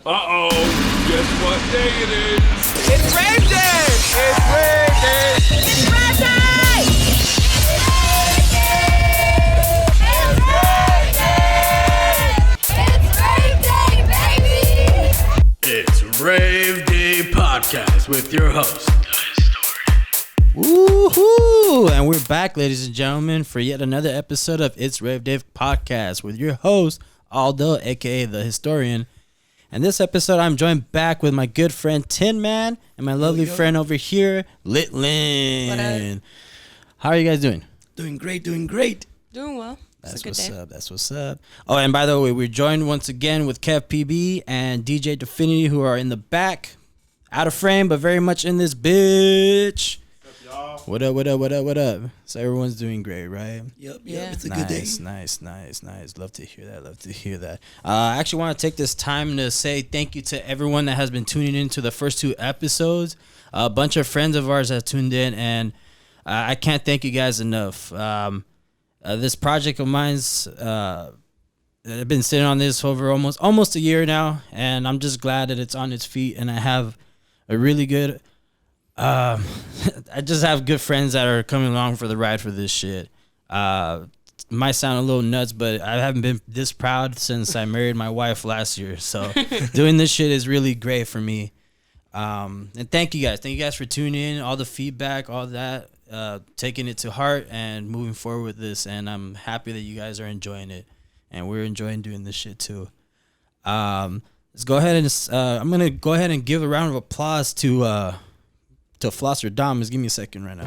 Uh-oh, guess what day it is? It's Rave Day! It's Rave Day! It's Rave Day! It's Rave Day Podcast with your host, Woohoo! And we're back, ladies and gentlemen, for yet another episode of It's Rave Day Podcast with your host, Aldo, aka the Historian. And this episode, I'm joined back with my good friend Tin Man and my lovely friend over here, Lynn. How are you guys doing? Doing great. Doing well. That's what's up. Oh, and by the way, we're joined once again with Kev PB and DJ Definity, who are in the back, out of frame, but very much in this bitch. What up? So everyone's doing great, right? Yep. Yeah. It's a good day. Nice. Love to hear that. I actually want to take this time to say thank you to everyone that has been tuning into the first two episodes. A bunch of friends of ours have tuned in, and I can't thank you guys enough. This project of mine's, I've been sitting on this for over almost a year now, and I'm just glad that it's on its feet, and I have a really good... I just have good friends that are coming along for the ride for this shit. Might sound a little nuts, but I haven't been this proud since I married my wife last year. So doing this shit is really great for me. And thank you guys for tuning in, all the feedback, all that, taking it to heart and moving forward with this. And I'm happy that you guys are enjoying it, and we're enjoying doing this shit too. Let's go ahead and I'm gonna go ahead and give a round of applause to Flosser Dom. Give me a second right now.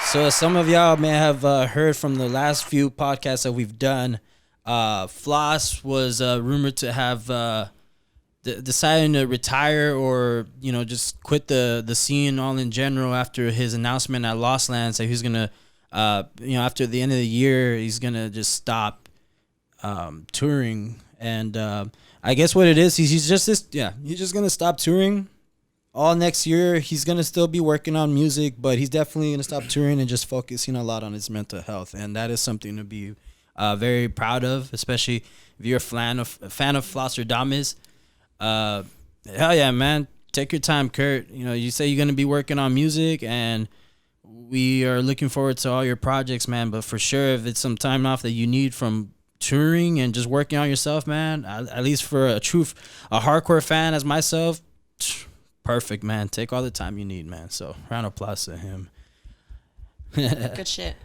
So some of y'all may have heard from the last few podcasts that we've done. Floss was rumored to have deciding to retire or just quit the scene all in general after his announcement at Lost Land. So he's gonna after the end of the year he's gonna just stop touring. And I guess what it is, he's just gonna stop touring all next year. He's gonna still be working on music, but he's definitely gonna stop touring and just focusing a lot on his mental health. And that is something to be very proud of, especially if you're a fan of Flosser Damas. Hell yeah, man! Take your time, Kurt. You say you're gonna be working on music, and we are looking forward to all your projects, man. But for sure, if it's some time off that you need from touring and just working on yourself, man, at least for a hardcore fan as myself, perfect, man. Take all the time you need, man. So round of applause to him. Good shit.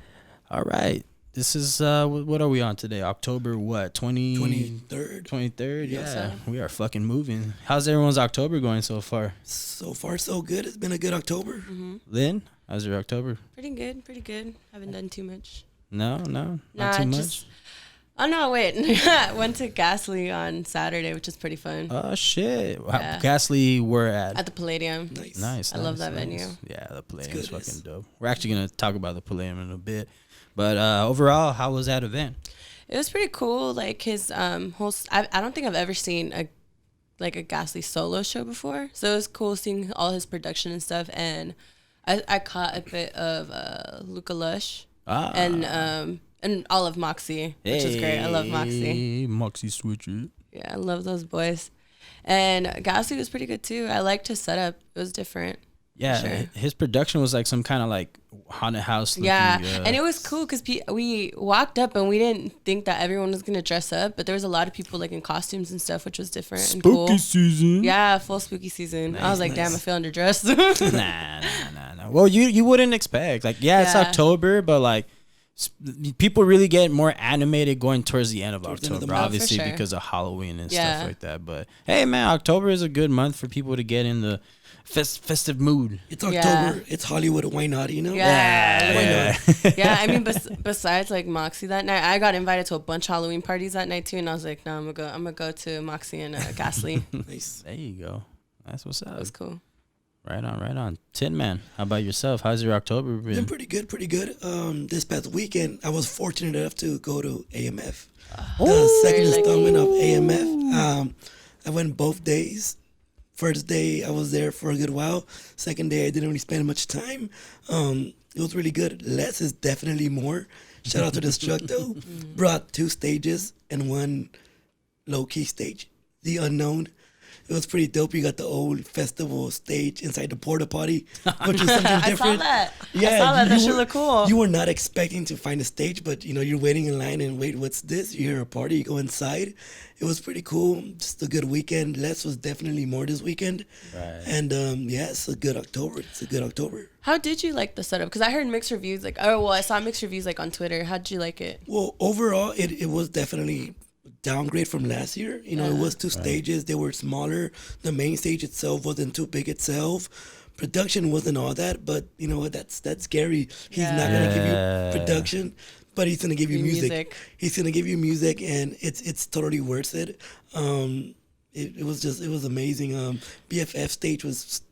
All right, this is what are we on today? October what? 23rd. Yeah, so. We are fucking moving. How's everyone's October going so far? So far, so good. It's been a good October. Mm-hmm. Lynn, how's your October? Pretty good. Haven't done too much. No, not too much. Oh, no, wait. Went to Ghastly on Saturday, which is pretty fun. Oh, shit. Yeah. Ghastly, we're at the Palladium. Nice. I love that venue. Yeah, the Palladium is fucking dope. We're actually going to talk about the Palladium in a bit. But overall, how was that event? It was pretty cool. Like his whole... I don't think I've ever seen a Ghastly solo show before. So it was cool seeing all his production and stuff. And I caught a bit of Luca Lush. And all of Moxie, which is great. I love Moxie. Moxie Switcher. Yeah, I love those boys. And Ghastly was pretty good too. I liked his setup. It was different. Yeah, sure. His production was like some kind of like haunted house looking. Yeah, and it was cool because we walked up and we didn't think that everyone was going to dress up, but there was a lot of people like in costumes and stuff, which was different and cool. Spooky season. Yeah, full spooky season. I was like, damn, I feel underdressed. Nah. Well, you wouldn't expect. Like, it's October, but like, people really get more animated going towards the end of October, obviously, sure. because of Halloween and stuff like that. But hey, man, October is a good month for people to get in the festive mood. It's October. It's Hollywood. Why not? Yeah. Yeah, I mean, besides like Moxie that night, I got invited to a bunch of Halloween parties that night too, and I was like, no, I'm gonna go to Moxie and Ghastly. Nice. There you go. That's what's up. That was cool. Right on. Tin Man, how about yourself? How's your October been? Pretty good. This past weekend, I was fortunate enough to go to AMF. Second installment of AMF. I went both days. First day, I was there for a good while. Second day, I didn't really spend much time. It was really good. Less is definitely more. Shout out to Destructo. Brought 2 stages and 1 low-key stage. The Unknown. It was pretty dope. You got the old festival stage inside the porta potty, which is something I different. saw that. Yeah, I saw that. That you should were- look cool. You were not expecting to find a stage, but you're waiting in line and wait, what's this? You hear a party, you go inside. It was pretty cool. Just a good weekend. Less was definitely more this weekend. Right. And it's a good October. How did you like the setup? Because I heard mixed reviews. I saw mixed reviews on Twitter. How did you like it? Well, overall, it was definitely downgrade from last year. It was 2 stages. They were smaller. The main stage itself wasn't too big itself. Production wasn't all that, but you know what? That's scary. He's not gonna give you production, but he's gonna give you music. He's gonna give you music, and it's totally worth it. It was amazing. BFF stage was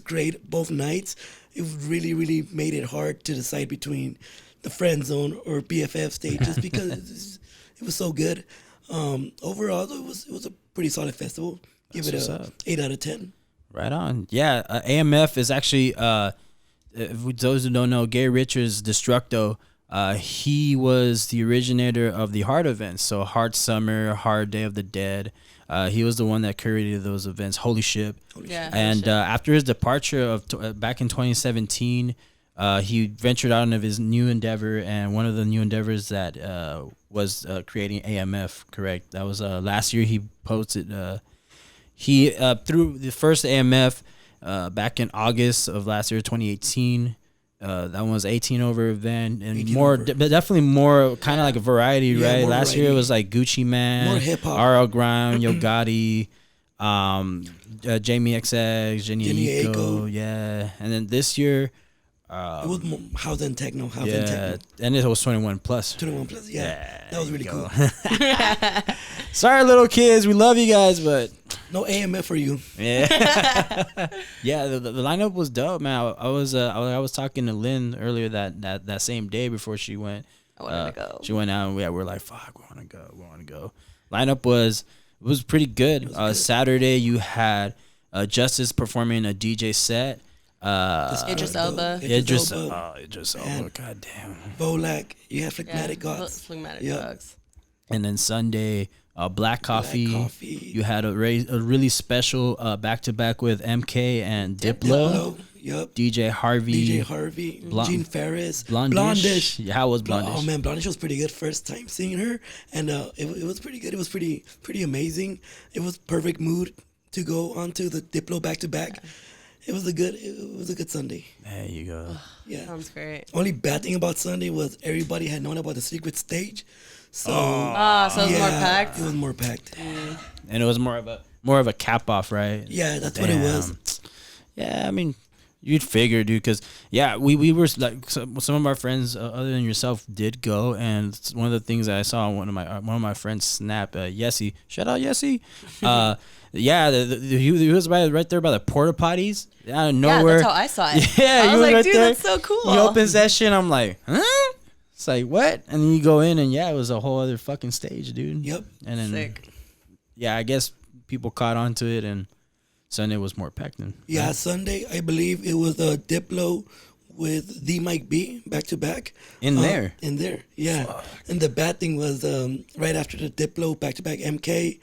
great both nights. It really made it hard to decide between the friend zone or BFF stage just because it was so good. Overall, though, it was a pretty solid festival. Give it a 8 out of 10. Right on. Yeah, AMF is actually, those who don't know, Gary Richards, Destructo, he was the originator of the Hard events. So Hard Summer, Hard Day of the Dead. He was the one that curated those events. Holy Ship. And after his departure back in 2017, he ventured out into his new endeavor, and one of the new endeavors that was creating AMF. Correct. That was last year. He posted. He threw the first AMF back in August of last year, 2018. That one was 18 over event, and more, but definitely more kind of like a variety, right? Last variety. year it was like Gucci Man, More hip-hop. RL Grime, Yo Gotti, Jamie XX, Jenny Aiko, yeah. And then this year, it was more house and techno, and it was 21 plus. 21 plus, that was really cool. Sorry, little kids, we love you guys, but No AMF for you. yeah, yeah. The lineup was dope, man. I was talking to Lynn earlier that same day before she went. I wanted to go. She went out, and we were like, "Fuck, we want to go." Lineup was pretty good. Saturday you had Justice performing a DJ set. Idris Elba. Idris Elba. Goddamn. Volak. You have Phlegmatic Gods. Phlegmatic Dogs. And then Sunday, Black Coffee. Coffee. You had a really special back-to-back with MK and Diplo. Yep. DJ Harvey. Gene Ferris. Blondish. Yeah, how was Blondish? Oh man, Blondish was pretty good. First time seeing her, and it was pretty good. It was pretty amazing. It was perfect mood to go onto the Diplo back-to-back. It was a good Sunday. There you go. Yeah. Sounds great. Only bad thing about Sunday was everybody had known about the secret stage. So So it was more packed. It was more packed. And it was more of a cap off, right? Yeah, that's what it was. Yeah, I mean, you'd figure, dude, because we were like some of our friends other than yourself did go, and one of the things that I saw on one of my friends snap, Yessie, shout out Yessie, he was right there by the porta potties out of nowhere. Yeah, that's how I saw it. Yeah, I was like, right dude, there. that's so cool. He opens that shit, I'm like, huh? It's like, what? And then you go in, and it was a whole other fucking stage, dude. Yep. And then, Sick. yeah, I guess people caught on to it, and Sunday was more packed than. Yeah, right? Sunday I believe it was Diplo with the Mike B back to back. In there, yeah. Fuck. And the bad thing was right after the Diplo back to back MK,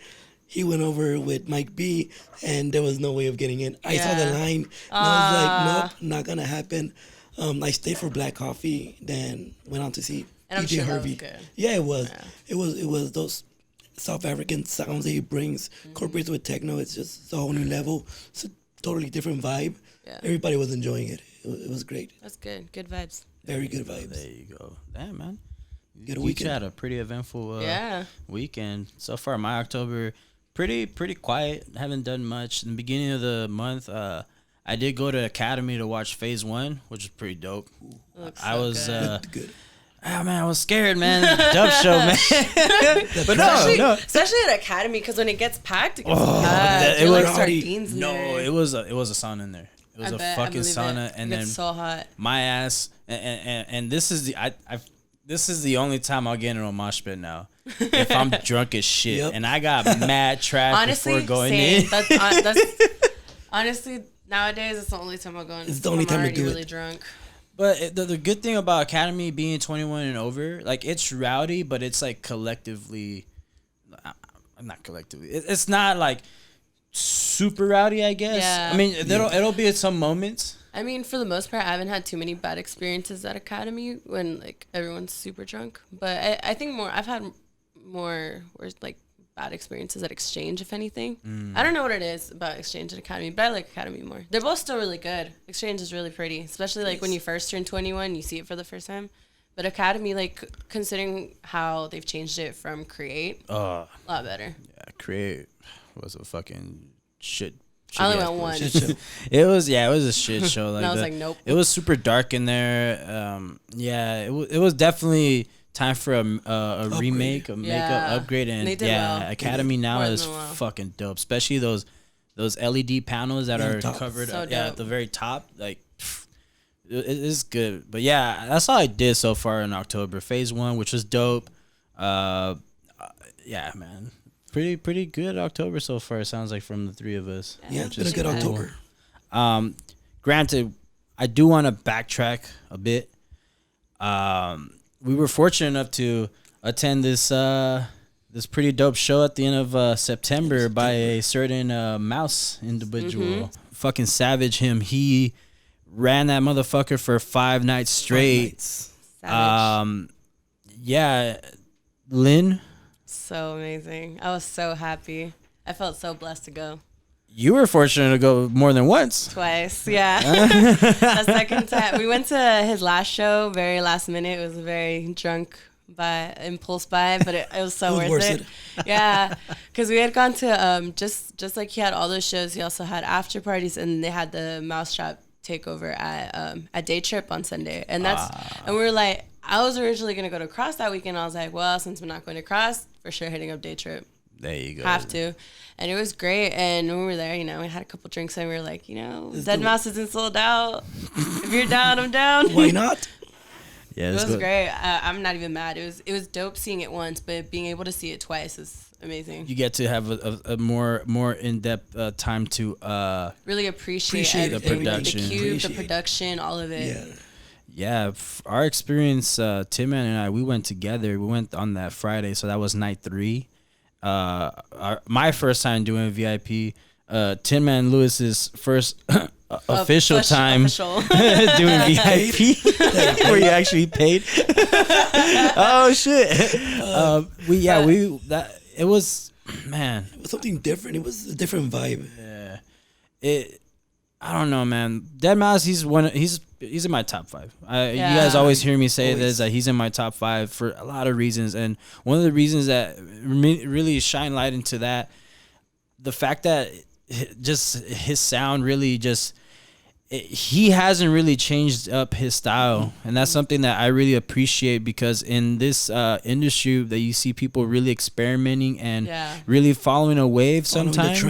he went over with Mike B, and there was no way of getting in. I saw the line, and I was like, nope, not gonna happen. I stayed for Black Coffee, then went on to see And I'm DJ sure Harvey. that was good. Yeah, it was. Yeah. It was those South African sounds that he brings, incorporated with techno. It's just a whole new level. It's a totally different vibe. Yeah. Everybody was enjoying it. It was great. That's good. Good vibes. Very good vibes. There you go. Damn, man. Good You weekend. had a pretty eventful Yeah. weekend. So far, my October, pretty quiet. Haven't done much. In the beginning of the month, I did go to Academy to watch Phase 1, which was pretty dope. Looks I so was good. Good. oh man, I was scared, man. Dub show, man. But no. Especially at Academy, because when it gets packed, it gets Oh, packed. it You're was like sardines in No, there. it was a sauna in there. It was I a bet, I fucking believe sauna, it. and It then gets so hot. my ass, and this is this is the only time I'll get in a mosh pit now. If I'm drunk as shit, Yep. and I got mad trash Honestly, before going same. in. That's honestly nowadays it's the only time I'll go in. It's the only time to I'm already do it. really drunk. But the good thing about Academy being 21 and over, like it's rowdy, but it's like collectively, not collectively. It's not like super rowdy, I guess. Yeah. I mean, it'll be at some moments. I mean, for the most part, I haven't had too many bad experiences at Academy when like everyone's super drunk. But I think I've had more where like bad experiences at Exchange, if anything. I don't know what it is about Exchange and Academy, but I like Academy more. They're both still really good. Exchange is really pretty, especially like when you first turn 21, you see it for the first time. But Academy, like considering how they've changed it from Create, a lot better. Yeah, Create was a fucking shit. I only went once. It was a shit show. Like and I was like, nope. It was super dark in there. It was definitely time for a remake, a makeup upgrade, and well. Academy now is fucking dope. Especially those LED panels that are covered at the very top. Like, it is good. But yeah, that's all I did so far in October. Phase 1, which was dope. Yeah, man. Pretty good October so far. It sounds like from the three of us. Yeah, it's been a good October. Granted, I do want to backtrack a bit. We were fortunate enough to attend this pretty dope show at the end of September by a certain Mouse individual. Fucking savage him. He ran that motherfucker for 5 nights straight. Savage. Yeah, Lynn. So amazing. I was so happy. I felt so blessed to go. You were fortunate to go more than once. Twice, yeah. The second time. We went to his last show, very last minute. It was a very drunk impulse buy, but it was so worth it. Yeah, because we had gone to, just like he had all those shows, he also had after parties, and they had the Mousetrap takeover at Day Trip on Sunday. And and we were like, I was originally going to go to Cross that weekend. I was like, well, since we're not going to Cross, for sure hitting up Day Trip. There you go. Have to. And it was great. And when we were there, we had a couple drinks and we were like, Dead Mouse isn't sold out. If you're down, I'm down. Why not? Yeah, it was great. I'm not even mad. It was dope seeing it once, but being able to see it twice is amazing. You get to have a more in-depth time to really appreciate the production, the cube, the production, all of it. Yeah, our experience, Tim and I, we went together. We went on that Friday, so that was night 3. My first time doing VIP. Tim and Lewis's first official time doing VIP, where you actually paid. Oh shit! It was something different. It was a different vibe. Yeah, I don't know, man. Dead Mouse, he's in my top 5. You guys always hear me say this, that he's in my top 5 for a lot of reasons, and one of the reasons that really shine light into that, the fact that just his sound really he hasn't really changed up his style, and that's something that I really appreciate, because in this industry that you see people really experimenting and really following a wave sometimes,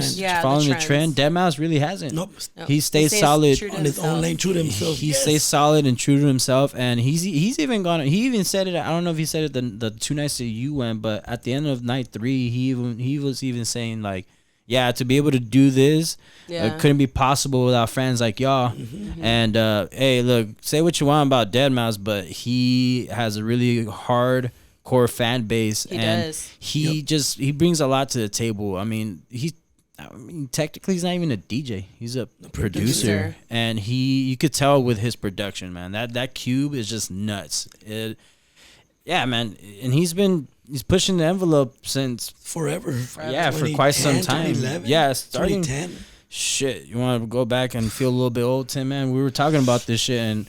following the trend. Dead Mouse really hasn't. Nope. He stays solid on his own lane, true to himself. He stays solid and true to himself, and he's even gone. He even said it. I don't know if he said it the 2 nights that you went, but at the end of night 3, he was even saying like, yeah, to be able to do this couldn't be possible without friends like y'all. And hey, look, say what you want about Dead Mouse, but he has a really hardcore fan base, he brings a lot to the table. I mean, technically he's not even a DJ; he's a producer, and you could tell with his production, man. That cube is just nuts. Yeah, man, and he's pushing the envelope since forever. Yeah, for quite some time. 2011, yeah, starting 2010. Shit, you want to go back and feel a little bit old, Tim? Man, we were talking about this shit, and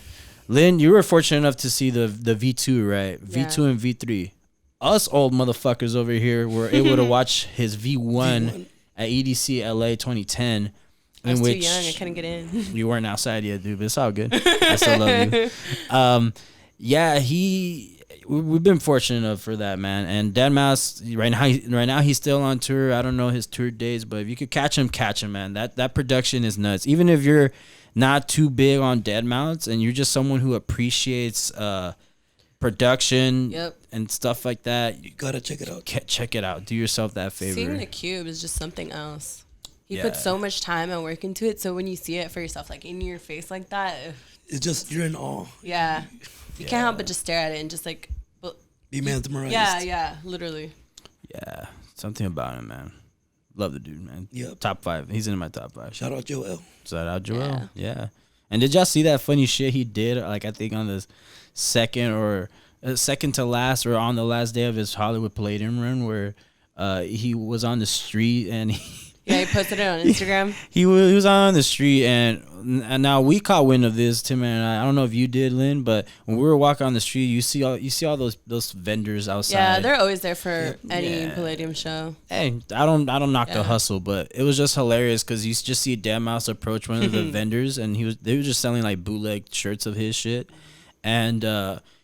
Lynn, you were fortunate enough to see the V2, right? Yeah. V2 and V3. Us old motherfuckers over here were able to watch his V1 at EDC LA 2010. I was too young, I couldn't get in. You weren't outside yet, dude, but it's all good. I still love you. Yeah, we've been fortunate enough for that, man. And Dead Mouse, right now he's still on tour. I don't know his tour days, but if you could catch him, man. That production is nuts. Even if you're not too big on Dead Mouse and you're just someone who appreciates production and stuff like that, you gotta check it out. Check it out. Do yourself that favor. Seeing the cube is just something else. He put so much time and work into it, so when you see it for yourself, like in your face like that, it's just you're in awe. Yeah. You can't help but just stare at it and just like Be mesmerized. Yeah, literally. Yeah, something about him, man. Love the dude, man. Yep. Top 5. He's in my top 5. Shout out Joel. Shout out Joel. Yeah. And did y'all see that funny shit he did? Like, I think on the second to last or on the last day of his Hollywood Palladium run where he was on the street and he posted it on Instagram. he was on the street and now we caught wind of this, Tim and I don't know if you did, Lynn, but when we were walking on the street, you see all those vendors outside. Yeah, they're always there for any Palladium show. Hey, I don't knock the hustle, but it was just hilarious because you just see Dead Mouse approach one of the vendors and they were just selling like bootleg shirts of his shit, and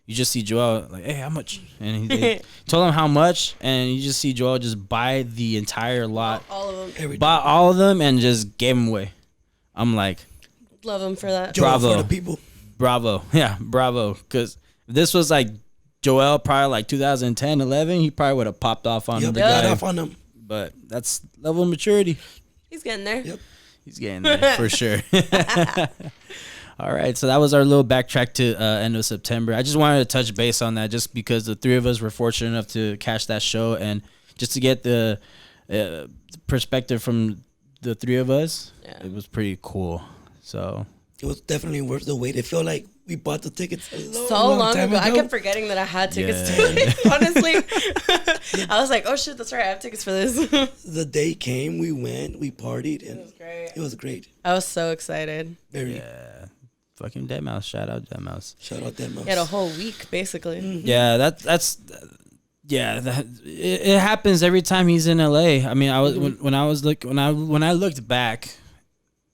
you just see Joel like, hey, how much? And he told him how much, and you just see Joel just buy the entire lot, all of them, bought all of them, and just gave them away. I'm like, love him for that. Joel Bravo. for the people. Bravo. Yeah, bravo. Because this was like Joel probably like 2010, 11, he probably would have popped off on the got guy. off on them. But that's level of maturity. He's getting there. Yep. He's getting there for sure. All right, so that was our little backtrack to end of September. I just wanted to touch base on that just because the three of us were fortunate enough to catch that show and just to get the perspective from the three of us. Yeah. It was pretty cool. So it was definitely worth the wait. It felt like we bought the tickets so long ago. I kept forgetting that I had tickets to it. Honestly, I was like, "Oh shit, that's right, I have tickets for this." The day came, we went, we partied, and it was great. I was so excited. Very. Yeah. Fucking Dead Mouse. Shout out Dead Mouse. Shout out Dead Mouse. He had a whole week basically. Mm-hmm. Yeah, it happens every time he's in LA. I mean, I was when I looked back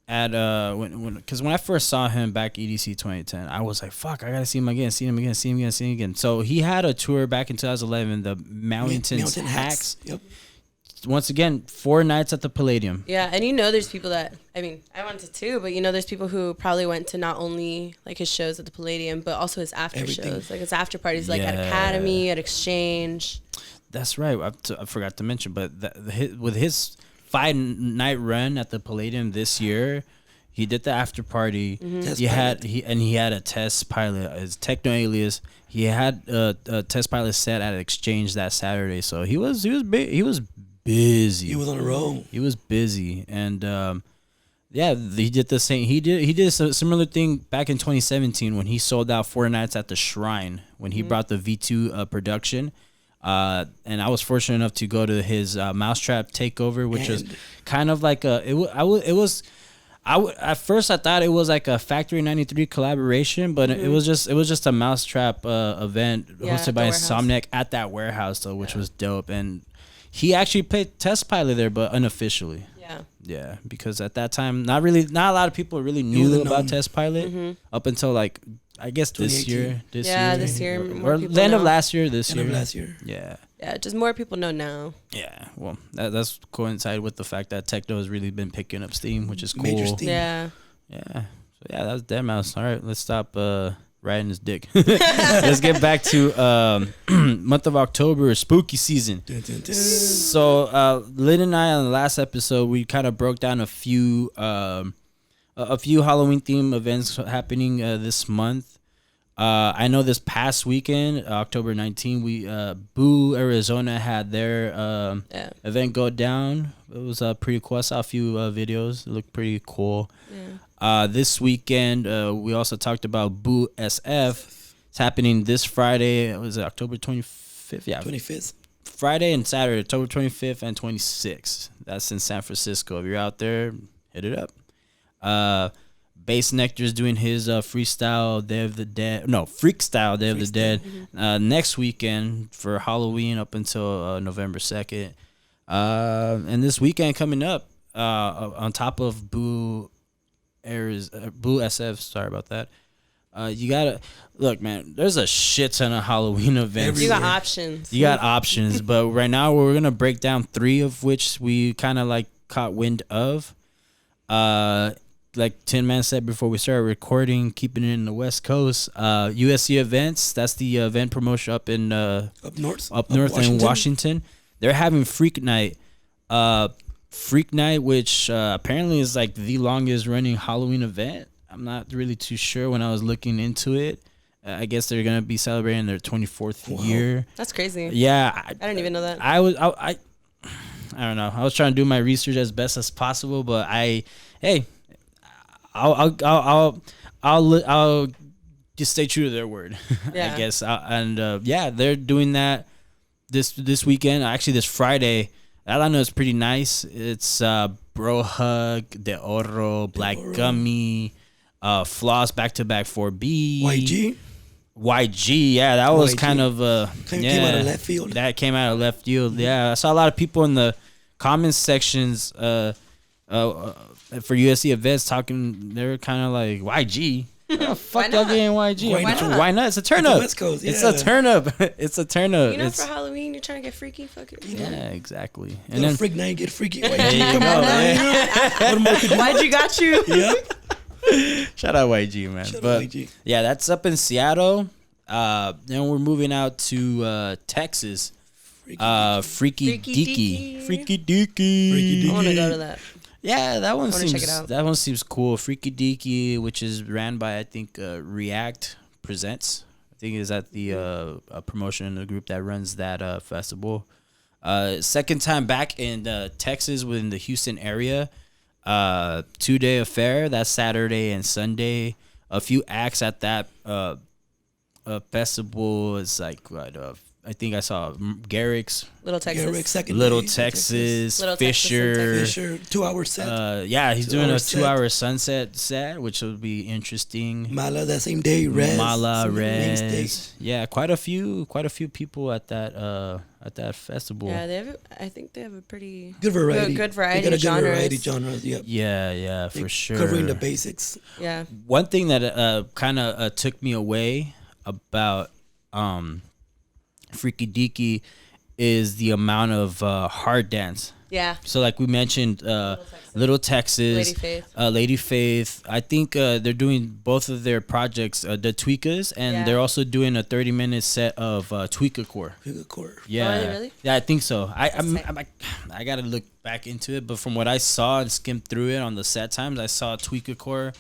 at because when I first saw him back EDC 2010, I was like, fuck, I gotta see him again. So he had a tour back in 2011, the Mountain Hacks. Yep. Once again, 4 nights at the Palladium. Yeah, and there's people that, I mean, I went to 2, but there's people who probably went to not only like his shows at the Palladium, but also his after shows, like his after parties, like at Academy, at Exchange. That's right. I forgot to mention, but with his 5-night run at the Palladium this year, he did the after party. Mm-hmm. He had a test pilot, his Techno Alias. He had a test pilot set at Exchange that Saturday, so he was busy. He was on a roll. He was busy, and he did the same. He did a similar thing back in 2017 when he sold out 4 nights at the Shrine when he brought the V2 production. And I was fortunate enough to go to his Mousetrap takeover, which was kind of like at first I thought it was like a Factory 93 collaboration, but it was just a Mousetrap event hosted by Insomniac at that warehouse though, which was dope. And he actually played Test Pilot there, but unofficially. Yeah, because at that time, not a lot of people really knew about Test Pilot up until like I guess this year. This year, or the end of last year. Yeah, just more people know now. Yeah, well, that's coincide with the fact that techno has really been picking up steam, which is cool. Major steam. Yeah. So that was Dead Mouse. All right, let's stop riding his dick. Let's get back to month of October, spooky season. Dun, dun, dun. So Lynn and I on the last episode, we kind of broke down a few Halloween theme events happening this month. I know this past weekend, October 19th, Boo Arizona had their event go down. It was pretty cool. I saw a few videos. It looked pretty cool. This weekend, we also talked about Boo SF. It's happening this Friday. It was October 25th. Yeah, 25th. Friday and Saturday, October 25th and 26th. That's in San Francisco. If you're out there, hit it up. Bass Nectar's doing his freestyle Day of the Dead. No, Freakstyle Day of the Dead next weekend for Halloween up until November 2nd. And this weekend coming up, on top of Boo SF, sorry about that. You gotta look, man. There's a shit ton of Halloween events. You got options. You got options, but right now we're gonna break down 3 of which we kind of like caught wind of. Like Tin Man said before we started recording, keeping it in the West Coast. USC Events, that's the event promotion up in up north in Washington. They're having Freak Night. Freak Night, which apparently is like the longest running Halloween event. I'm not really too sure when I was looking into it. I guess they're gonna be celebrating their 24th year. That's crazy. Yeah, I didn't even know that. I don't know. I was trying to do my research as best as possible, but I'll just stay true to their word. Yeah. I guess. They're doing that this weekend. Actually, this Friday. I know it's pretty nice. It's Bro Hug, De Oro, Black Gummy, Floss back-to-back 4B. YG, yeah, that was kind of came out of left field. That came out of left field. Yeah, I saw a lot of people in the comments sections for USC events talking. They were kind of like YG. Fuck y'all getting YG. Why not? It's a turn up. West Coast, yeah. It's a turn up. It's a turn up. You know, for Halloween, you're trying to get freaky. Fuck it. Yeah, exactly. And then freak night, get freaky. YG, there you come go, on, man. What more could you want? YG got you. Yep. Shout out YG, man. Shout out But YG. yeah, that's up in Seattle. Then we're moving out to Texas. Freaky Deaky. Freaky Deaky. I want to go to that. Yeah, that one check it seems out. cool. Freaky Deaky, which is ran by I think React Presents. I think is that the a promotion in the group that runs that festival. Second time back in Texas within the Houston area. 2-day affair. That's Saturday and Sunday. A few acts at that festival. It's like what? I think I saw Garrick's, Little Texas. Garrick, second Little day, Texas, Little Texas Fisher. Fisher, 2 hour set. Yeah, he's doing a 2-hour set. 2-hour sunset set, which will be interesting. Mala that same day. Rez. Mala, some Rez. Wednesday. Yeah, quite a few people at that festival. Yeah, I think they have a pretty Good variety. Good They variety got a of good genres. variety genres. Yep. Yeah, for sure. Covering the basics. Yeah. One thing that kind of took me away about Freaky Deaky is the amount of hard dance. Yeah. So like we mentioned, Little Texas, Lady Faith. I think they're doing both of their projects, the Tweakers, and they're also doing a 30-minute set of Tweaker Core. Tweaker Core. Yeah, Oh, are they really? Yeah, I think so. I gotta look back into it, but from what I saw and skimmed through it on the set times, I saw Tweaker Core.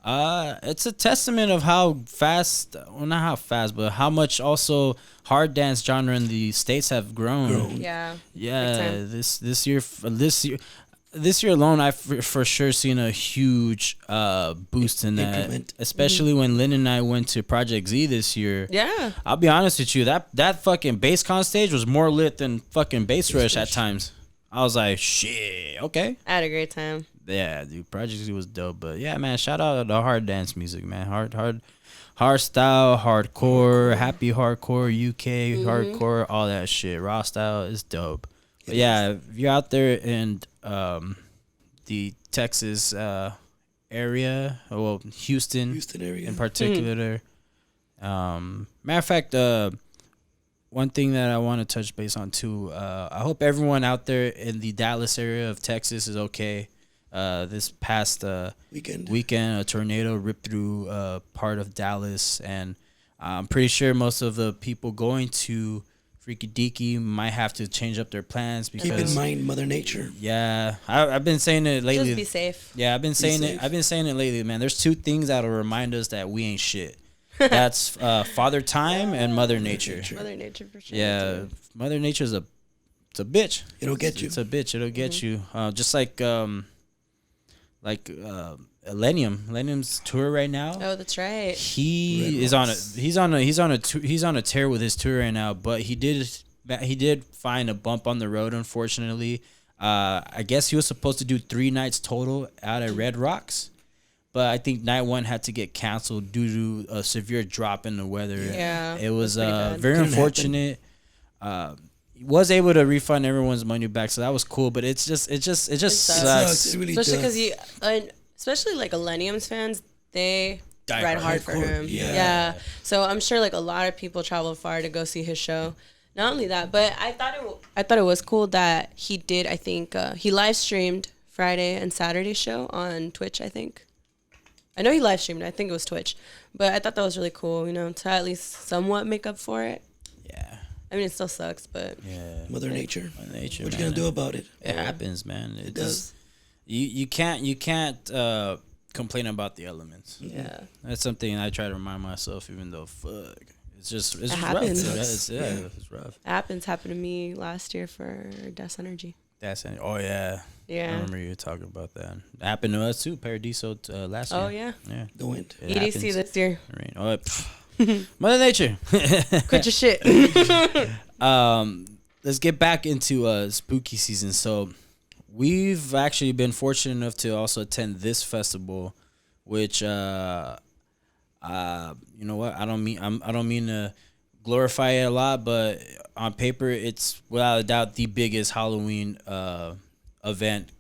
It's a testament of how fast, well, not how fast, but how much also hard dance genre in the States have grown. Yeah. Yeah, this year alone, I've for sure seen a huge boost in that. Increment. Especially when Lynn and I went to Project Z this year. Yeah. I'll be honest with you, that fucking bass con stage was more lit than fucking Bass Rush at times. I was like, shit, okay. I had a great time. Yeah, dude, Project Z was dope. But yeah, man, shout out to the hard dance music, man. Hard style, hardcore, happy hardcore, UK hardcore, all that shit. Raw style is dope. But yeah, if you're out there in the Texas area, well, Houston area in particular. Matter of fact, one thing that I want to touch base on too. I hope everyone out there in the Dallas area of Texas is okay. This past weekend, a tornado ripped through part of Dallas, and I'm pretty sure most of the people going to Freaky Deaky might have to change up their plans because keep in mind Mother Nature. Yeah, I've been saying it lately. Just be safe. Yeah, I've been saying it. I've been saying it lately, man. There's two things that'll remind us that we ain't shit. That's Father Time and Mother Nature. Mother Nature for sure. Yeah, Mother Nature's it's a bitch. It'll get you. It's a bitch. It'll get you. Just like Millennium's tour right now. Oh, that's right. He's on a tear with his tour right now, but he did find a bump on the road, unfortunately. I guess he was supposed to do 3 nights total out at Red Rocks, but I think night 1 had to get canceled due to a severe drop in the weather. Yeah, it was that's very unfortunate. Was able to refund everyone's money back, so that was cool. But it just sucks. It really Especially does. because especially like Millennium's fans, they Die ride hard. hard for him. Yeah. So I'm sure like a lot of people travel far to go see his show. Not only that, but I thought it was cool that he did. I think he live streamed Friday and Saturday show on Twitch. I think. I know he live streamed. I think it was Twitch, but I thought that was really cool. You know, to at least somewhat make up for it. Yeah. I mean, it still sucks, but Yeah. Mother Nature. Mother Nature. What you man. gonna do about it? It happens, man. It does. You can't complain about the elements. Yeah. That's something I try to remind myself, even though fuck, it's rough. happens. It's rough. Happened to me last year for Das Energy. Oh yeah. Yeah. I remember you talking about that. It happened to us too, Paradiso last year. Oh yeah. Yeah. The wind. It EDC happens. this year. Rain. Oh, Mother Nature. Quit your shit. Let's get back into spooky season. So we've actually been fortunate enough to also attend this festival, which you know what, I don't mean to glorify it a lot, but on paper it's without a doubt the biggest Halloween event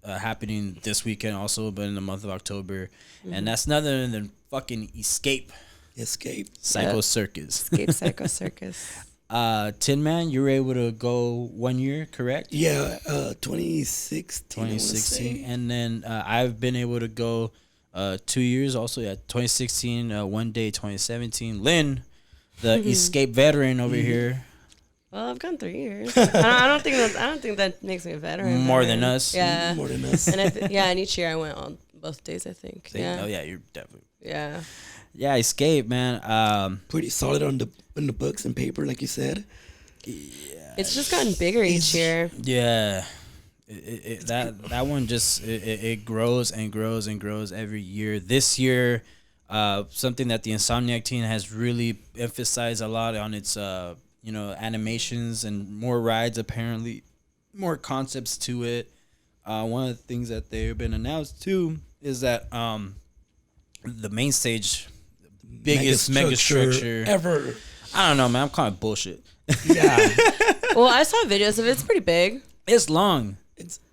happening this weekend also, but in the month of October. And that's none other than fucking Escape Psycho Circus. Escape Psycho Circus. Tin Man, you were able to go 1 year, correct? Yeah, 2016. 2016. And then I've been able to go 2 years also. Yeah, 2016, one day, 2017. Lynn, the Escape veteran over here. Well, I've gone 3 years. I don't think that makes me a veteran. More than us. Yeah. More than us. And and each year I went on both days, I think. Yeah. Oh, yeah, you're definitely. Yeah. Yeah, Escape, man. Pretty solid on the books and paper, like you said. It's just gotten bigger each year. Yeah. That one just it grows and grows and grows every year. This year, something that the Insomniac team has really emphasized a lot on its animations and more rides, apparently more concepts to it. One of the things that they've been announced too is that the main stage, biggest mega structure ever. I don't know, man. I'm calling it bullshit. Yeah. Well, I saw videos of it. It's pretty big. It's long.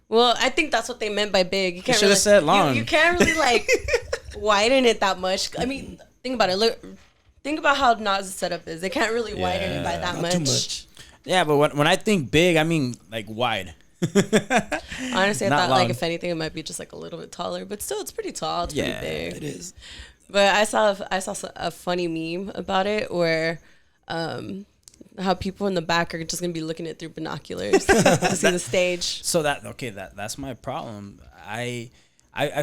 Well, I think that's what they meant by big. You can't should have said long. You can't really like widen it that much. I mean, think about it. Think about how Nas' setup is. They can't really widen it by that Not much. too much. Yeah, but when I think big, I mean like wide. Honestly, I Not thought long. like if anything, it might be just like a little bit taller, but still, it's pretty tall. It's Yeah. pretty It big. is. But I saw a funny meme about it where, how people in the back are just gonna be looking at it through binoculars to see the stage. So that's my problem. I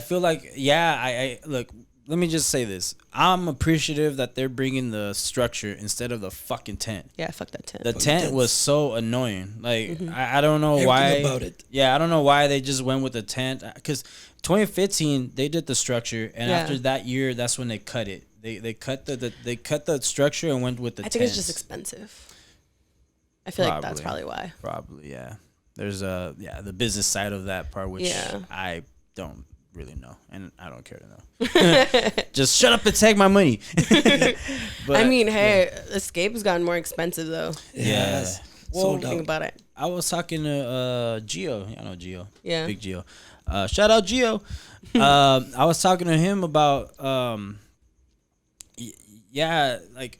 feel like I look. Let me just say this. I'm appreciative that they're bringing the structure instead of the fucking tent. Yeah, fuck that tent. The tent was so annoying. Like I don't know Everything why. about it. Yeah, I don't know why they just went with the tent. Because 2015 they did the structure, and Yeah. after that year, that's when they cut it. They cut the structure and went with the. I think it's tents. just expensive. I feel like that's probably why. Probably, yeah. There's the business side of that part, which Yeah. I don't really know, and I don't care to know. Just shut up and take my money. But, I mean, hey, Escape has gotten more expensive though. yeah. Sold Think out. about it. I was talking to Gio. I know Gio. Yeah. Big Gio. Shout out Gio. I was talking to him about like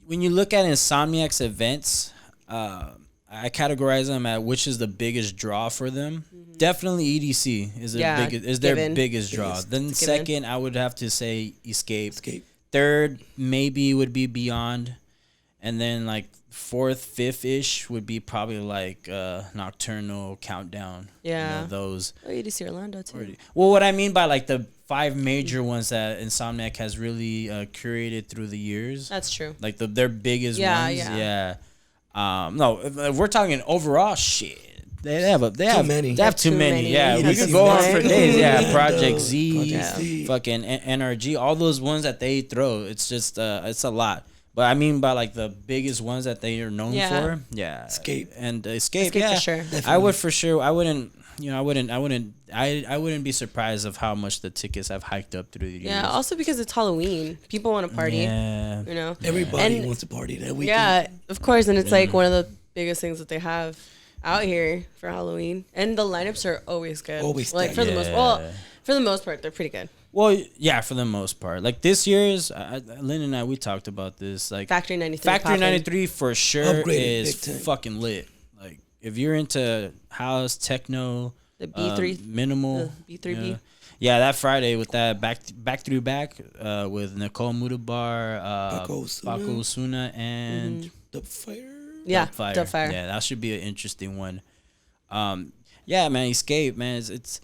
when you look at Insomniac's events, I categorize them at which is the biggest draw for them. Definitely EDC is their given. biggest draw. Biggest. Then It's given. second, I would have to say Escape. Escape. Third, maybe would be Beyond, and then like fourth, fifth ish would be probably like Nocturnal, Countdown. Yeah. Those. Oh, EDC Orlando too. Well, what I mean by like the 5 major ones that Insomniac has really curated through the years, That's true. like their biggest Yeah, ones. yeah. Yeah. No, if we're talking overall shit. They have many. They have too Too many. many. Yeah, we Yes, could go on yes. for days. Yeah, Yeah. Project Z, Project Z. fucking NRG, all those ones that they throw. It's just it's a lot. But I mean by like the biggest ones that they are known Yeah. for. Yeah, Escape. and Escape. Escape yeah, for sure. I would for sure. I wouldn't. I wouldn't be surprised of how much the tickets have hiked up through the years. Yeah. Also because it's Halloween, people want to party. Yeah. You know. Everybody And- wants to party that weekend. Yeah, of course, and it's like one of the biggest things that they have out here for Halloween, and the lineups are always good. Always like for stacked. the most. Yeah. Well, for the most part, they're pretty good. Well, yeah, for the most part. Like this year's, Lynn and I, we talked about this. Like Factory 93. Factory poppin'. 93 for sure Upgraded is big time. fucking lit. Like if you're into house, techno, The B3. minimal, the B3B. Yeah, that Friday with that back with Nicole Mudabar, Paco Osuna. Paco Osuna, and The fire. Yeah, Dubfire. Dubfire. Yeah, that should be an interesting one. Yeah, man, Escape, man. It's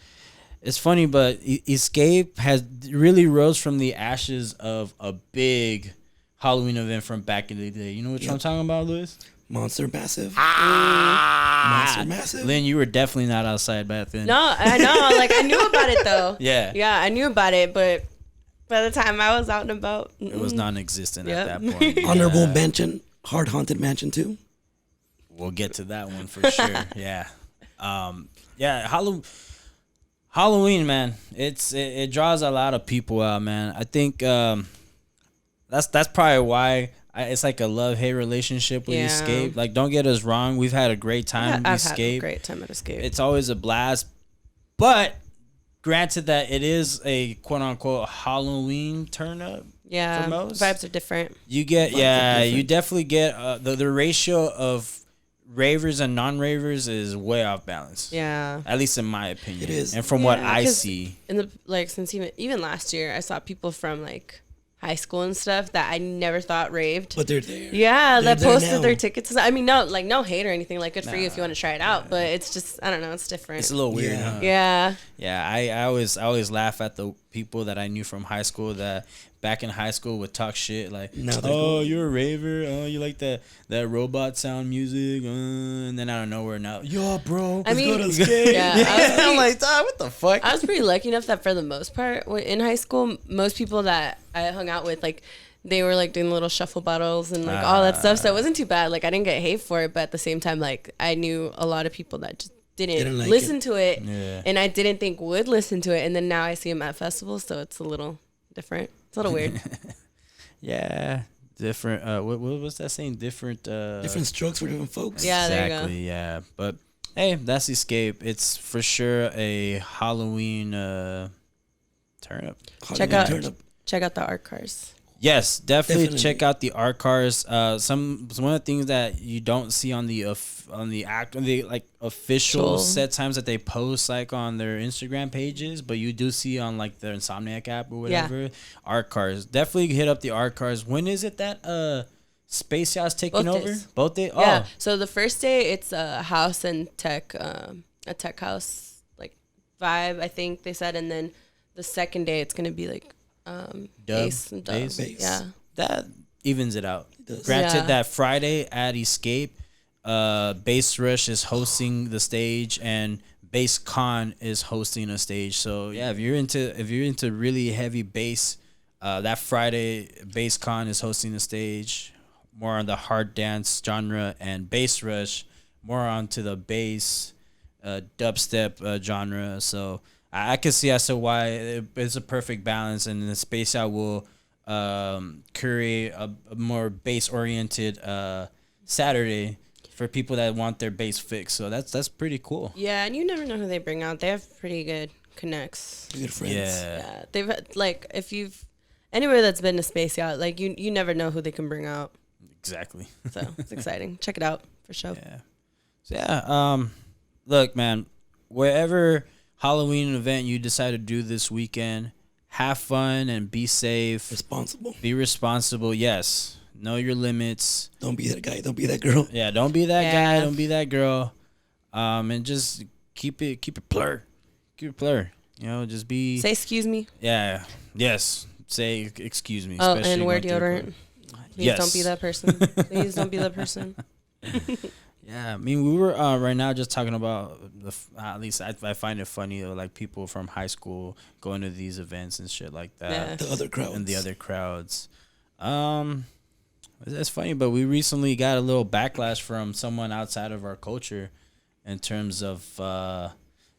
It's funny, but Escape has really rose from the ashes of a big Halloween event from back in the day. You know what I'm talking about, Louis? Monster Massive. Monster Massive. Lynn, you were definitely not outside back then. No, I know. Like, I knew about it, though. Yeah. Yeah, I knew about it, but by the time I was out and about, It was non-existent Yep. at that point. Honorable mention, Hard Haunted Mansion 2. We'll get to that one for sure. Yeah. Halloween, man. It draws a lot of people out, man. I think that's probably why it's like a love-hate relationship with Escape. Like, don't get us wrong, we've had a great time with I've Escape. had a great time at Escape. It's always a blast, but granted that it is a quote-unquote Halloween turn-up. Yeah, for most. vibes are different. You get you definitely get the ratio of ravers and non-ravers is way off balance. Yeah, At least in my opinion. It is. And from what I 'cause see. in the since even last year, I saw people from like high school and stuff that I never thought raved. But they're there. Yeah, They're that there posted now. their tickets. I mean, no hate or anything. Like, good for you if you want to try it out. But it's just, I don't know, it's different. It's a little weird, Yeah. huh? Yeah. Yeah, I always laugh at the people that I knew from high school that back in high school would talk shit like, Now they're oh, cool. you're a raver, oh, you like that robot sound music, and then out of nowhere now, yo, bro, I mean, go to Escape. yeah, I was I'm pretty- like, dog, what the fuck? I was pretty lucky enough that for the most part in high school, most people that I hung out with, like, they were like doing little shuffle battles and like all that stuff. So it wasn't too bad. Like, I didn't get hate for it, but at the same time, like, I knew a lot of people that just didn't like listen it. to it, Yeah. and I didn't think would listen to it. And then now I see them at festivals, so it's a little different. It's a little weird. Yeah, different. What was that saying? Different. Different strokes for different folks. Yeah, there you go. Exactly. Yeah, but hey, that's Escape. It's for sure a Halloween turn up. Check out the art cars. Yes, definitely Definitely. check out the art cars. Some one of the things that you don't see on the like official Cool. set times that they post like on their Instagram pages, but you do see on like their Insomniac app or whatever. Art cars. Definitely hit up the art cars. When is it that Space Yacht's taking Both over? days. Both days. Yeah. Oh, So the first day it's a house and tech, a tech house like vibe, I think they said, and then the second day it's gonna be like bass and dub. Bass? Yeah. that evens it out. does. Granted, Yeah. that Friday at Escape, Bass Rush is hosting the stage and Bass Con is hosting a stage. So yeah, if you're into really heavy bass, that Friday Bass Con is hosting the stage, more on the hard dance genre, and Bass Rush more onto the bass dubstep genre. So I can see as to why it's a perfect balance, and the Space Out will curate a more bass oriented Saturday for people that want their bass fixed. So that's pretty cool. Yeah, and you never know who they bring out. They have pretty good connects. Good friends. Yeah. Yeah, they've had, like, if you've anywhere that's been to Space Yacht, like, you never know who they can bring out. Exactly. So it's exciting. Check it out for sure. Yeah. So yeah, look, man, wherever Halloween event you decide to do this weekend, have fun and be safe. Responsible. Be responsible. Yes. Know your limits. Don't be that guy. Don't be that girl. Yeah, don't be that Yeah. guy, don't be that girl. And just keep it plur. Keep it plur. You know, just be Say excuse me. Yeah. Yes. Say excuse me. Oh, especially and wear going through deodorant. Please Yes. don't be that person. Please don't be that person. Yeah, I mean, we were right now just talking about at least I find it funny like people from high school going to these events and shit like that, Yeah. The other crowds. and the other crowds. It's funny, but we recently got a little backlash from someone outside of our culture, in terms of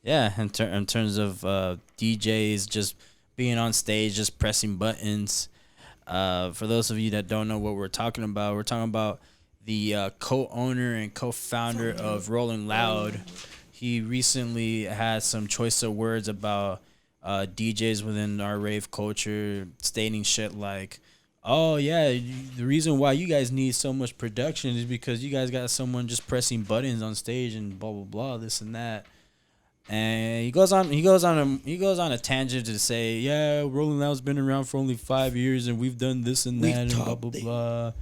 in terms of DJs just being on stage, just pressing buttons. For those of you that don't know what we're talking about the co-owner and co-founder of Rolling Loud. He recently had some choice of words about DJs within our rave culture, stating shit like, oh yeah, the reason why you guys need so much production is because you guys got someone just pressing buttons on stage and blah blah blah, this and that. And he goes on a tangent to say, yeah, Rolling Loud's been around for only 5 years and we've done this and that and blah blah blah.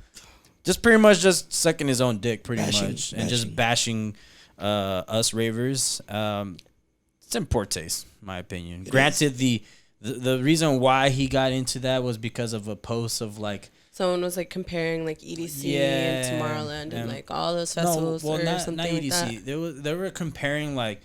Just pretty much just sucking his own dick, pretty much, and just bashing us ravers. it's in poor taste, in my opinion. Granted, the reason why he got into that was because of a post of like someone was like comparing like EDC and Tomorrowland and like all those festivals something not EDC. Like that. They were comparing like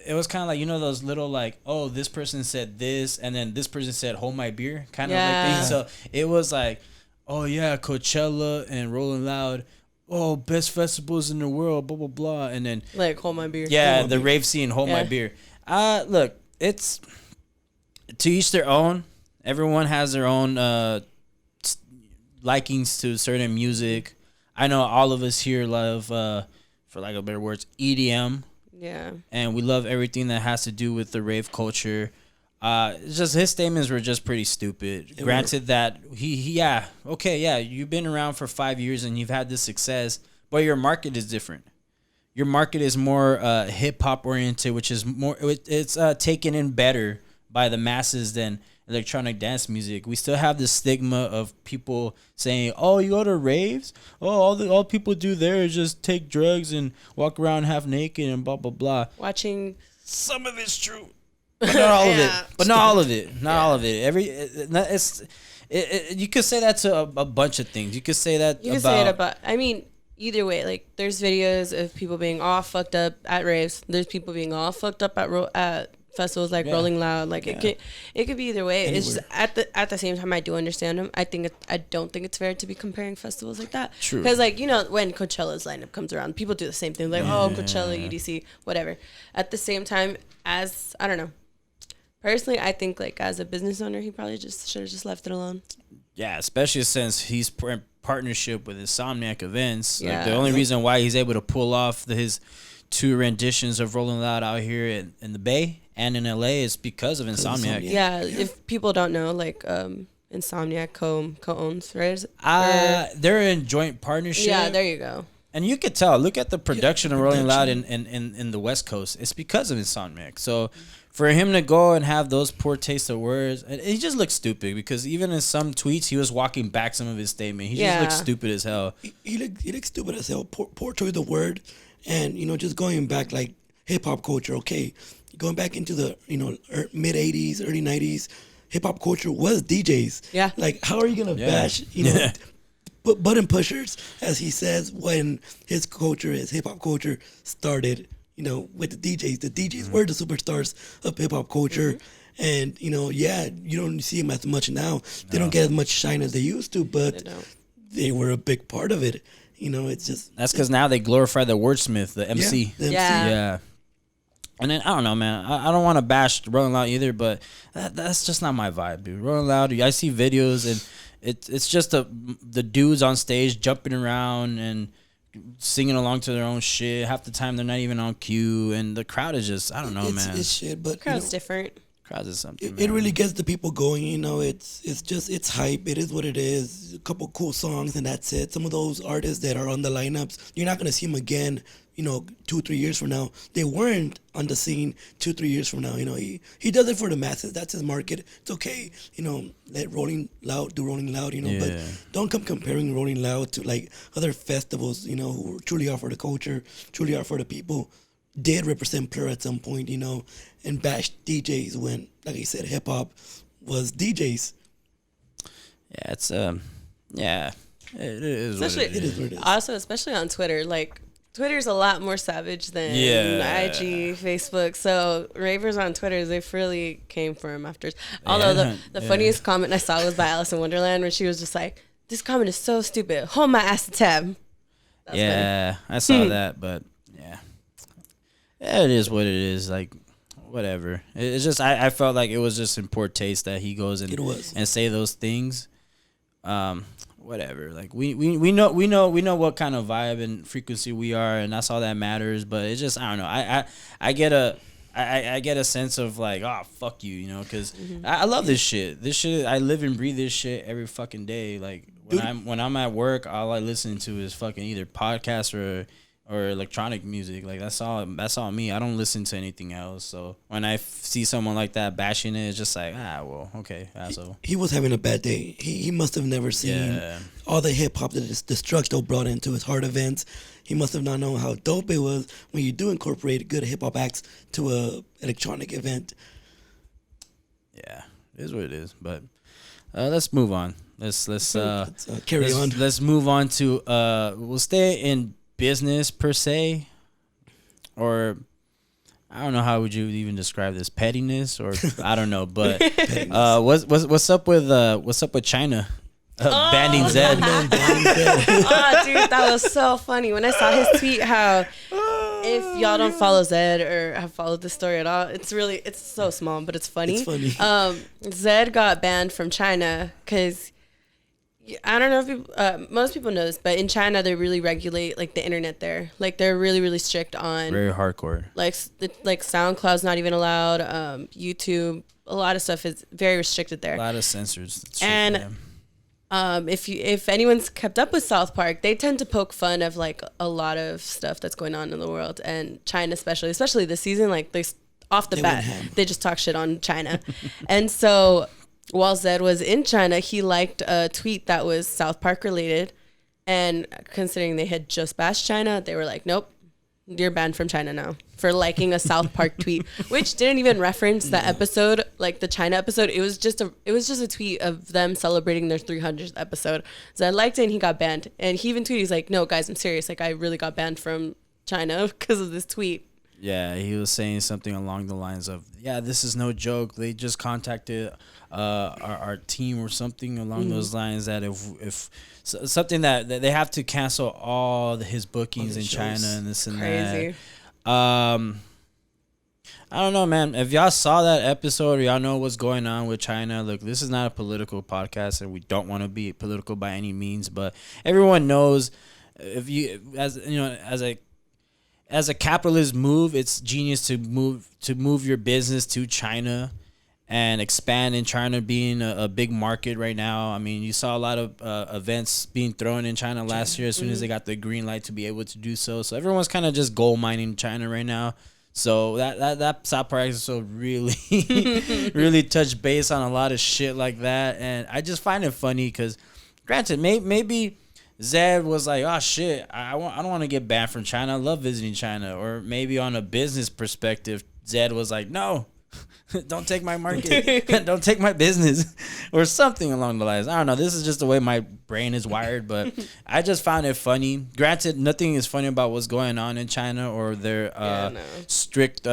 it was kind of like, you know, those little like, oh, this person said this and then this person said hold my beer kind of like thing. So it was like, oh yeah, Coachella and Rolling Loud, oh, best festivals in the world, blah blah blah, and then like hold my beer. Yeah, the rave scene, hold my beer. Look, it's to each their own. Everyone has their own likings to certain music. I know all of us here love, for lack of better words, EDM. Yeah. And we love everything that has to do with the rave culture. It's just his statements were just pretty stupid. Granted that you've been around for 5 years and you've had this success, but your market is different. Your market is more hip hop oriented, which is more it's taken in better by the masses than electronic dance music. We still have the stigma of people saying, "Oh, you go to raves? Oh, all people do there is just take drugs and walk around half naked and blah blah blah." Watching some of it's true, but not all of it. But not all of it. Not all of it. You could say that to a bunch of things. You could say that. You could say it about. I mean, either way, like there's videos of people being all fucked up at raves. There's people being all fucked up at festivals like Rolling Loud. Like it could be either way. Anywhere. It's just at the same time I do understand them. I don't think it's fair to be comparing festivals like that. True. Because like, you know, when Coachella's lineup comes around, people do the same thing. Like, oh, Coachella, EDC, whatever. At the same time, as I don't know. Personally, I think like as a business owner, he probably just should have just left it alone. Yeah, especially since he's in partnership with Insomniac Events. Like the only reason why he's able to pull off his 2 renditions of Rolling Loud out here in the Bay and in LA is because of Insomniac. Yeah, if people don't know, like Insomniac co-owns, right? They're in joint partnership. Yeah, there you go. And you could tell. Look at the production of Rolling Loud in the West Coast. It's because of Insomniac. So for him to go and have those poor taste of words, he just looks stupid because even in some tweets, he was walking back some of his statement. He just looks stupid as hell. He looks stupid as hell. Poor choice of word. And, you know, just going back like hip-hop culture, okay, going back into the, you know, mid-'80s, early 90s, hip-hop culture was DJs. Yeah. Like, how are you going to bash, you know, button pushers, as he says, when his hip-hop culture started, you know, with the DJs. The DJs were the superstars of hip-hop culture. And, you know, you don't see them as much now. They don't get as much shine as they used to, but they were a big part of it. You know, it's just... That's because now they glorify the wordsmith, the MC. The MC. Yeah. And then, I don't know, man. I don't want to bash Rolling Loud either, but that's just not my vibe, dude. Rolling Loud, I see videos, and it's just the dudes on stage jumping around and singing along to their own shit. Half the time, they're not even on cue, and the crowd is just... I don't know, man. It's shit, but... Crowd's different. Crowds is something. It really gets the people going, you know. It's hype. It is what it is. A couple cool songs and that's it. Some of those artists that are on the lineups, you're not gonna see them again, you know, 2-3 years from now. They weren't on the scene 2-3 years from now. You know, he does it for the masses. That's his market. It's okay, you know. Let Rolling Loud do Rolling Loud, you know. But don't come comparing Rolling Loud to like other festivals, you know, who truly are for the culture, truly are for the people. Did represent Plur at some point, you know, and bash DJs when, like I said, hip hop was DJs. Yeah, it's it is. Especially, what it is. Also, especially on Twitter, like Twitter's a lot more savage than IG, Facebook. So ravers on Twitter, they really came for him after. Although the funniest comment I saw was by Alice in Wonderland, where she was just like, "This comment is so stupid. Hold my ass to tab." Funny. I saw that, but. Yeah, it is what it is. Like, whatever. It's just I felt like it was just in poor taste that he goes and say those things. Whatever. Like we know what kind of vibe and frequency we are, and that's all that matters. But it's just I don't know. I get a sense of like, oh, fuck you, you know, because I love this shit. This shit, I live and breathe this shit every fucking day. Like when I'm at work, all I listen to is fucking either podcasts or or electronic music. Like that's all me. I don't listen to anything else. So when I see someone like that bashing it, it's just like, well, okay, asshole. He was having a bad day. He must have never seen all the hip hop that Destructo brought into his heart events. He must have not known how dope it was when you do incorporate good hip hop acts to a electronic event. Yeah, it is what it is. But let's move on. Let's carry on. Let's move on to we'll stay in business per se, or I don't know, how would you even describe this, pettiness, or I don't know, but what's up with China banning Zedd? Oh, dude, that was so funny when I saw his tweet. How if y'all don't follow Zedd or have followed this story at all, it's so small, but it's funny. It's funny. Zedd got banned from China because I don't know if people, most people know this, but in China they really regulate like the internet there. Like they're really, really strict on very hardcore. Like SoundCloud's not even allowed. YouTube, a lot of stuff is very restricted there. A lot of censors. And if anyone's kept up with South Park, they tend to poke fun of like a lot of stuff that's going on in the world, and China especially this season. Like they off the bat, they just talk shit on China, and so. While Zedd was in China, he liked a tweet that was South Park related. And considering they had just bashed China, they were like, nope, you're banned from China now for liking a South Park tweet, which didn't even reference the episode, like the China episode. It was just a tweet of them celebrating their 300th episode. Zedd liked it and he got banned. And he even tweeted, he's like, no, guys, I'm serious. Like, I really got banned from China because of this tweet. Yeah, he was saying something along the lines of, this is no joke. They just contacted our team or something along those lines, that if something that they have to cancel all his bookings in China and this and Crazy. that. I don't know, man. If y'all saw that episode or y'all know what's going on with China, look, this is not a political podcast and we don't want to be political by any means, but everyone knows as a capitalist move, it's genius to move your business to China and expand in China being a big market right now. I mean, you saw a lot of events being thrown in China last year as soon as they got the green light to be able to do so. So everyone's kind of just gold mining China right now. So that South Park episode really, really touched base on a lot of shit like that. And I just find it funny because, granted, maybe Zedd was like, oh shit, I don't want to get banned from China. I love visiting China. Or maybe on a business perspective, Zedd was like, no, don't take my market, don't take my business, or something along the lines. I don't know. This is just the way my brain is wired, but I just found it funny. Granted, nothing is funny about what's going on in China or their strict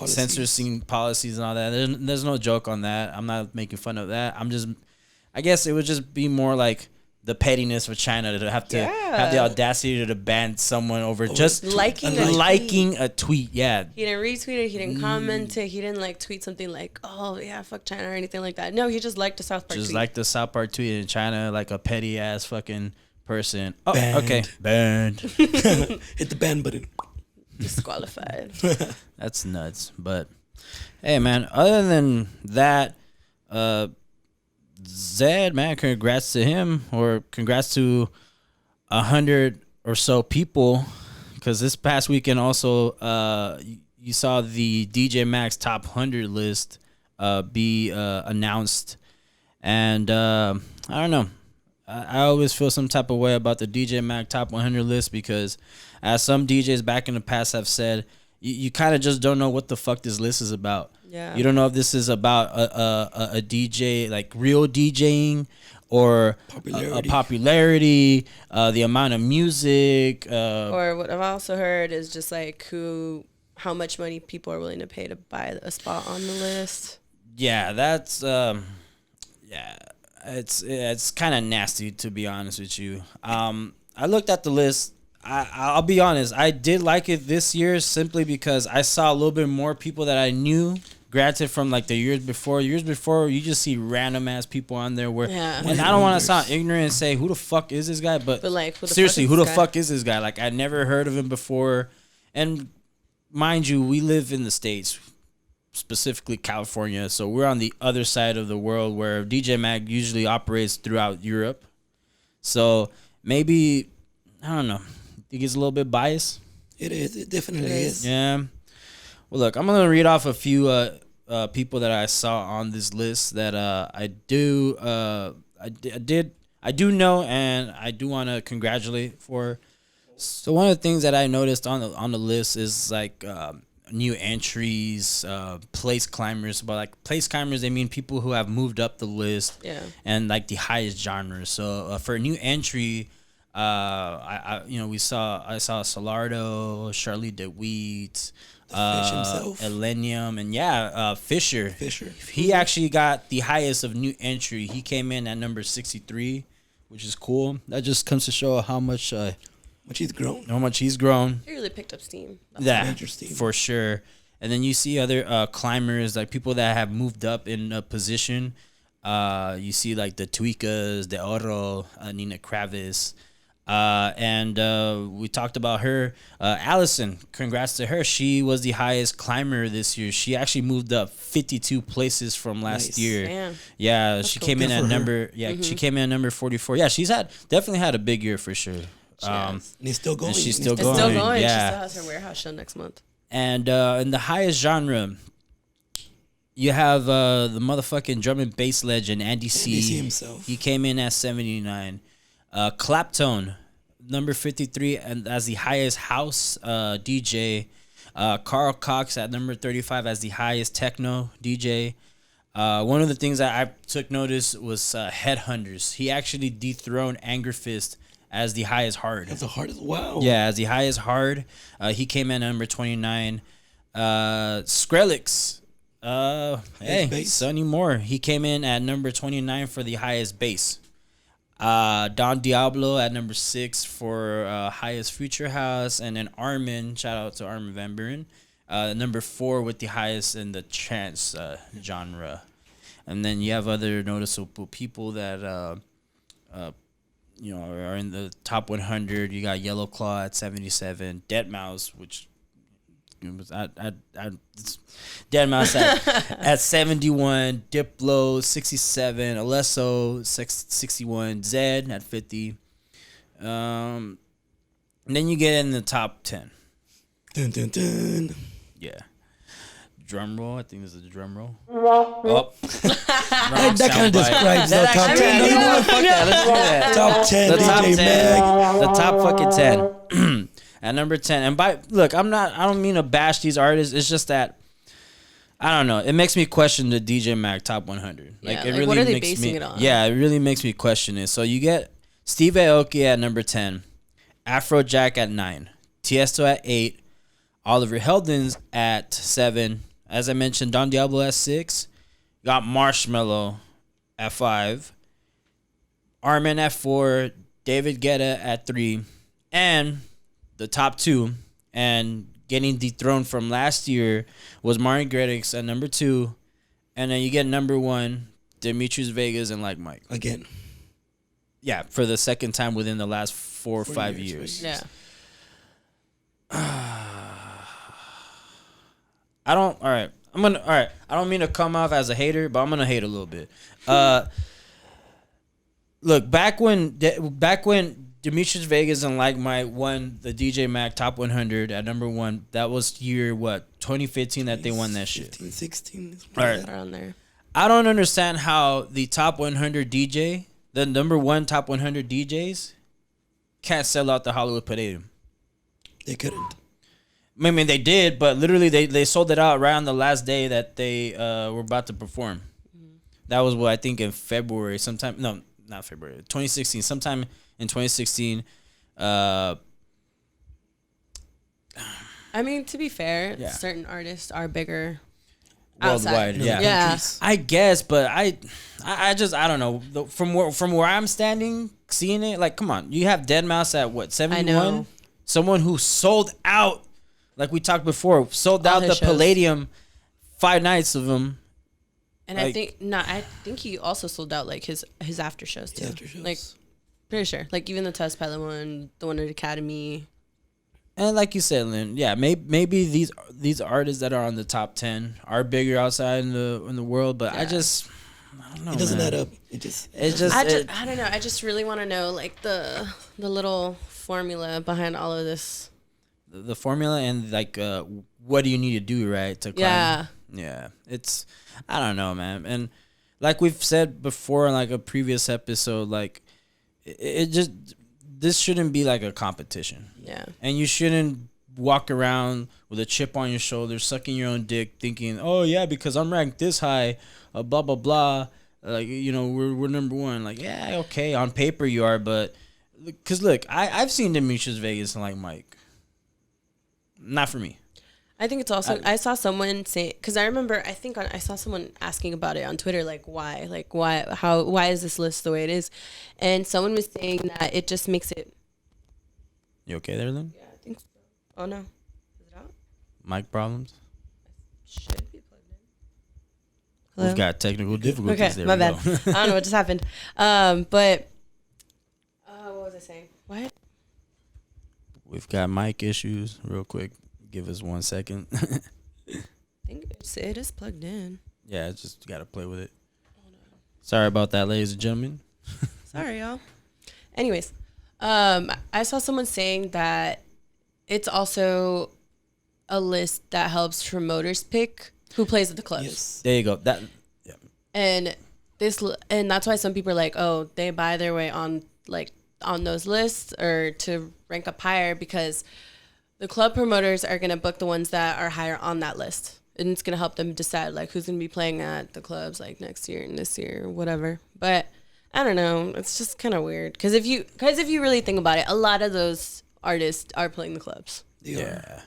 censoring policies and all that. There's no joke on that. I'm not making fun of that. I guess it would just be more like the pettiness of China to have the audacity to ban someone over just liking a tweet. Yeah, he didn't retweet it, he didn't comment it, he didn't like tweet something like, oh yeah, fuck China or anything like that. No, he just liked the South Park tweet. Like the South Park tweet in China, like a petty ass fucking person. Oh, banned. Okay, banned. Hit the ban button. Disqualified. That's nuts. But hey, man, other than that, Zedd, man, congrats to him, or congrats to 100 or so people, because this past weekend also you saw the DJ Max top 100 list be announced, and I don't know, I always feel some type of way about the DJ Max top 100 list, because as some DJs back in the past have said, you kind of just don't know what the fuck this list is about. Yeah. You don't know if this is about a DJ, like real DJing, or popularity, the amount of music. Or what I've also heard is just like how much money people are willing to pay to buy a spot on the list. Yeah, that's it's kind of nasty, to be honest with you. I looked at the list. I'll be honest, I did like it this year simply because I saw a little bit more people that I knew. Granted, from like the years before, you just see random ass people on there and I don't want to sound ignorant and say, who the fuck is this guy? But like, seriously, who the fuck is this guy? Like, I never heard of him before. And mind you, we live in the States, specifically California. So we're on the other side of the world where DJ Mag usually operates throughout Europe. So maybe, I don't know, Think it's a little bit biased? It is. It definitely is. Yeah. Well, look, I'm gonna read off a few people that I saw on this list that I do know, and I do want to congratulate for. So one of the things that I noticed on the list is like new entries, place climbers. But like place climbers, they mean people who have moved up the list, and like the highest genre. So for a new entry, I saw Solardo, Charlie DeWeet, Elenium, and Fisher. He actually got the highest of new entry. He came in at number 63, which is cool. That just comes to show how much he's grown. How much he's grown. He really picked up steam. Major steam. For sure. And then you see other climbers, like people that have moved up in a position. You see like the Tuicas, the Oro, Nina Kravis. And we talked about her. Allison, congrats to her. She was the highest climber this year. She actually moved up 52 places from last year. Damn. Yeah, That's she cool. came in Good at number. She came in at number 44. Yeah, she's definitely had a big year for sure. And he's still going. And she's still going. It's still going. Yeah. She still has her warehouse show next month. And in the highest genre, you have the motherfucking drum and bass legend Andy C. Andy C himself. He came in at 79. Claptone, number 53, and as the highest house DJ. Carl Cox at number 35 as the highest techno DJ. One of the things that I took notice was Headhunters. He actually dethroned Angerfist as the highest hard. As the hardest. Wow. Yeah, as the highest hard. He came in at number 29. Skrillex. Sonny Moore. He came in at number 29 for the highest bass. Don Diablo at number 6 for highest future house, and then Armin, shout out to Armin van Buren, number 4 with the highest in the trance genre. And then you have other noticeable people that are in the top 100. You got Yellow Claw at 77, Deadmau5, which Deadmau5 at 71, Diplo 67, Alesso 61, Zedd at 50. And then you get in the top 10. Dun, dun, dun. Yeah. Drum roll. I think this is the drum roll. Oh. that kind of describes the top 10. Let's do that. Top 10. The top DJ 10. Mag. The top fucking 10. At number 10. And I don't mean to bash these artists. It's just that, I don't know. It makes me question the DJ Mag top 100. Yeah, it really what are they makes basing me, it on? Yeah, it really makes me question it. So you get Steve Aoki at number 10. Afrojack at 9. Tiesto at 8. Oliver Heldens at 7. As I mentioned, Don Diablo at 6. Got Marshmello at 5. Armin at 4. David Guetta at 3. And the top 2, and getting dethroned from last year, was Martin Garrix at number 2. And then you get number 1, Demetrius Vegas and Like Mike. Again. Yeah, for the second time within the last 4 or 5 years. Yeah. I don't mean to come off as a hater, but I'm gonna hate a little bit. Look, back when Demetrius Vegas and Like Mike won the DJ Mag Top 100 at number 1, that was year 2015 that they won that shit. 15, 16. All right. Around there. I don't understand how the top 100 DJ, the number 1 top 100 DJs, can't sell out the Hollywood Palladium. They couldn't. I mean, they did, but literally they sold it out right on the last day that they were about to perform. Mm-hmm. That was I think in February, sometime. No, not February. 2016, sometime in 2016. I mean, to be fair, Yeah. certain artists are bigger Worldwide, outside. yeah. Yeah. I guess, but I don't know. From where I'm standing, seeing it, like, come on, you have Deadmau5 at what, 71? I know. Someone who sold out, like we talked before, sold All out the his shows. Palladium, 5 nights of them. And Like- I think he also sold out like his after shows too. After shows. Like, pretty sure. Like even the Test Pilot one, the one at Academy. And like you said, Lynn, yeah, maybe these artists that are on the top 10 are bigger outside in the world, but I Yeah. don't know. It doesn't man. add up. It just. I don't know. I just really want to know like the little formula behind all of this. The formula and like what do you need to do, right, to climb? Yeah, it's, I don't know, man. And like we've said before in like a previous episode, like it just, this shouldn't be like a competition. Yeah. And you shouldn't walk around with a chip on your shoulder, sucking your own dick, thinking, oh yeah, because I'm ranked this high, blah blah blah, like, you know, we're number one. Like, yeah, okay, on paper you are, but because look, I've seen Demetrius Vegas and like Mike. Not for me. I think it's also, I saw someone say, because I remember, I saw someone asking about it on Twitter, like why is this list the way it is? And someone was saying that it just makes it. You okay there, Lynn? Yeah, I think so. Oh no. Is it out? Mic problems? Should be plugged in. Hello? We've got technical difficulties Okay, there. my bad. I don't know what just happened. But what was I saying? What? We've got mic issues. Real quick, give us 1 second. I think it is plugged in. Yeah, it's just got to play with it. Sorry about that, ladies and gentlemen. Sorry, y'all. Anyways, I saw someone saying that it's also a list that helps promoters pick who plays at the clubs. Yes. There you go. That, yeah. And that's why some people are like, oh, they buy their way on those lists or to rank up higher, because the club promoters are going to book the ones that are higher on that list. And it's going to help them decide like who's going to be playing at the clubs like next year and this year or whatever. But I don't know. It's just kind of weird. Because if you really think about it, a lot of those artists are playing the clubs. Yeah.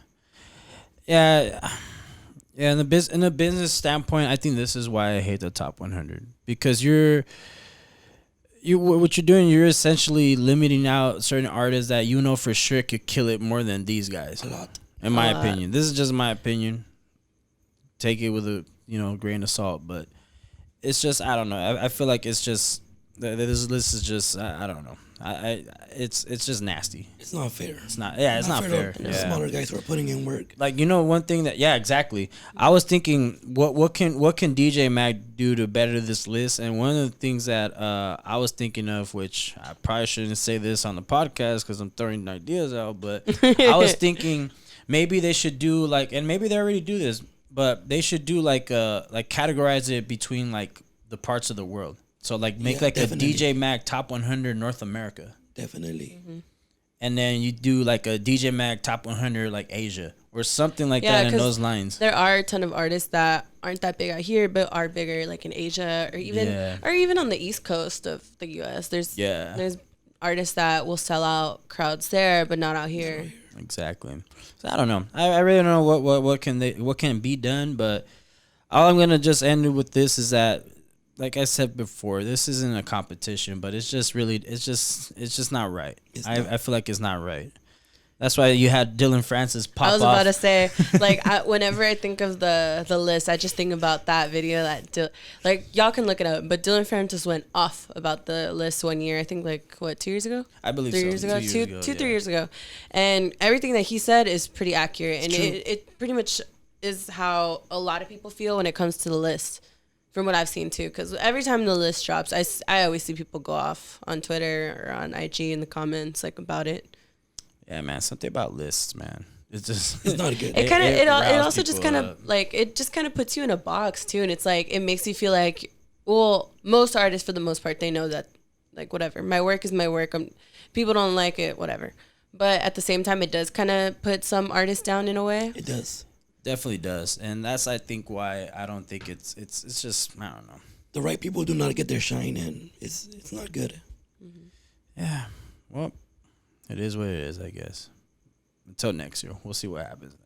Yeah. Yeah, in the business standpoint, I think this is why I hate the top 100, because what you're doing, you're essentially limiting out certain artists that you know for sure could kill it more than these guys. A lot. In my opinion. This is just my opinion. Take it with a, grain of salt, but it's just, I don't know. I feel like it's just, this list is just, I don't know. It's just nasty. It's not fair. It's not. Yeah, it's not fair. The smaller guys who are putting in work. Like, one thing that, yeah, exactly. I was thinking, what can DJ Mag do to better this list? And one of the things that I was thinking of, which I probably shouldn't say this on the podcast because I'm throwing ideas out, but I was thinking maybe they should do like, and maybe they already do this, but they should do like categorize it between like the parts of the world. So like make definitely. A DJ Mag Top 100 North America. Definitely. Mm-hmm. And then you do like a DJ Mag Top 100 like Asia or something like that in those lines. There are a ton of artists that aren't that big out here, but are bigger like in Asia or even on the East Coast of the U.S. There's artists that will sell out crowds there, but not out here. Exactly. So I don't know. I really don't know what can be done, but all I'm gonna just end with this is that, like I said before, this isn't a competition, but it's just not right. I feel like it's not right. That's why you had Dylan Francis pop off. I was about to say, like, whenever I think of the list, I just think about that video like, y'all can look it up, but Dylan Francis went off about the list one year. I think, like, 2 years ago? I believe 3 so. years ago? 3 years ago. And everything that he said is pretty accurate. And it pretty much is how a lot of people feel when it comes to the list. From what I've seen too, because every time the list drops, I always see people go off on Twitter or on IG in the comments like about it. Yeah, man, something about lists, man. It's not good. It also just kind of like it just kind of puts you in a box too, and it's like it makes you feel like, well, most artists for the most part they know that like whatever, my work is my work. People don't like it, whatever. But at the same time, it does kind of put some artists down in a way. It does. Definitely does, and that's I think why I don't think it's just, I don't know. The right people do not get their shine, and it's not good. Mm-hmm. Yeah, well, it is what it is, I guess. Until next year, we'll see what happens.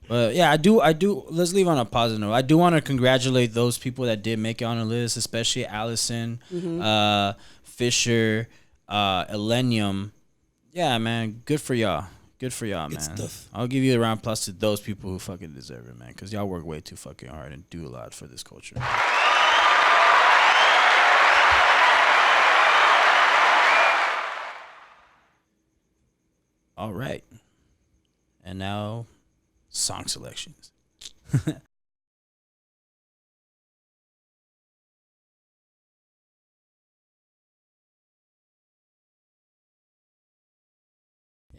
But yeah, I do. Let's leave on a positive note. I do want to congratulate those people that did make it on the list, especially Allison, Fisher, Elenium. Yeah, man, good for y'all. Good for y'all, man. Stuff. I'll give you a round plus to those people who fucking deserve it, man, because y'all work way too fucking hard and do a lot for this culture. All right. And now, song selections.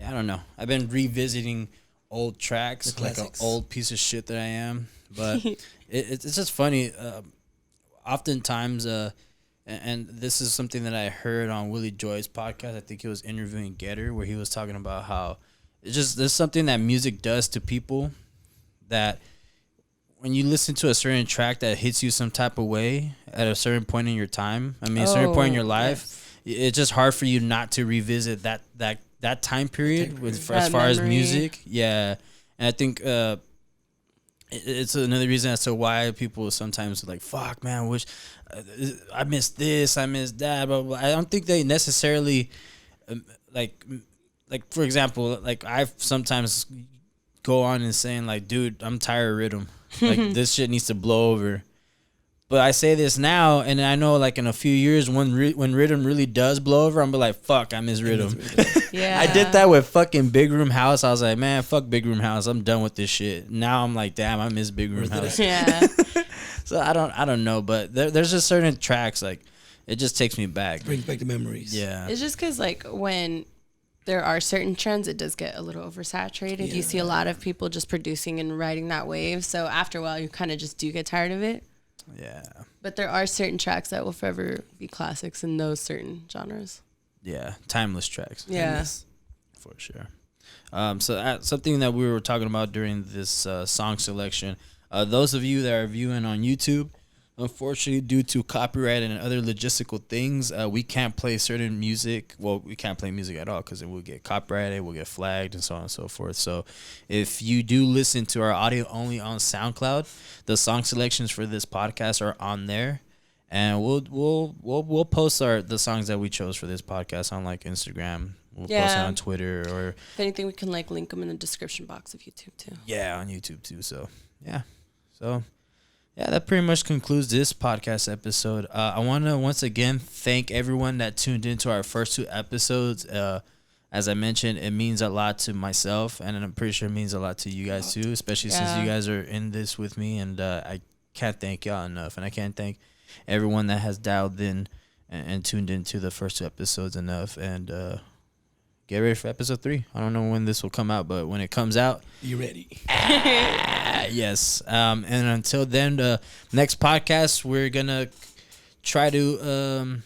I don't know. I've been revisiting old tracks The like an classics. old piece of shit that I am. But it's just funny. Oftentimes, and this is something that I heard on Willie Joy's podcast. I think he was interviewing Getter, where he was talking about how there's something that music does to people that when you listen to a certain track that hits you some type of way at a certain point in your time, a certain point in your life, it's just hard for you not to revisit that time period as far as music. Yeah. And I think it's another reason as to why people sometimes like, fuck, man, wish I missed this, I missed that. But I don't think they necessarily like for example, like I sometimes go on and saying like, dude, I'm tired of rhythm. Like this shit needs to blow over. But I say this now, and I know like in a few years when rhythm really does blow over, I'm be like, fuck, I miss rhythm. Yeah, I did that with fucking Big Room House. I was like, man, fuck Big Room House. I'm done with this shit. Now I'm like, damn, I miss Big Room House. Yeah. So I don't know, but there's just certain tracks like it just takes me back. Brings back the memories. Yeah. It's just because like when there are certain trends, it does get a little oversaturated. Yeah. You see a lot of people just producing and riding that wave. So after a while, you kind of just do get tired of it. Yeah. But there are certain tracks that will forever be classics in those certain genres. Yeah. Timeless tracks. Yeah. For sure. So something that we were talking about during this song selection, those of you that are viewing on YouTube, unfortunately, due to copyright and other logistical things, we can't play certain music. Well, we can't play music at all because it will get copyrighted, we'll get flagged, and so on and so forth. So if you do listen to our audio only on SoundCloud, the song selections for this podcast are on there, and we'll post the songs that we chose for this podcast on like Instagram. We'll post it on Twitter, or if anything, we can like link them in the description box of YouTube too. Yeah, on YouTube too. So yeah, that pretty much concludes this podcast episode. I want to once again thank everyone that tuned into our first 2 episodes. As I mentioned, it means a lot to myself, and I'm pretty sure it means a lot to you guys too, especially since you guys are in this with me. And I can't thank y'all enough, and I can't thank everyone that has dialed in and tuned into the first 2 episodes enough. And get ready for episode 3. I don't know when this will come out, but when it comes out, You ready? yes. And until then, the next podcast, we're gonna try to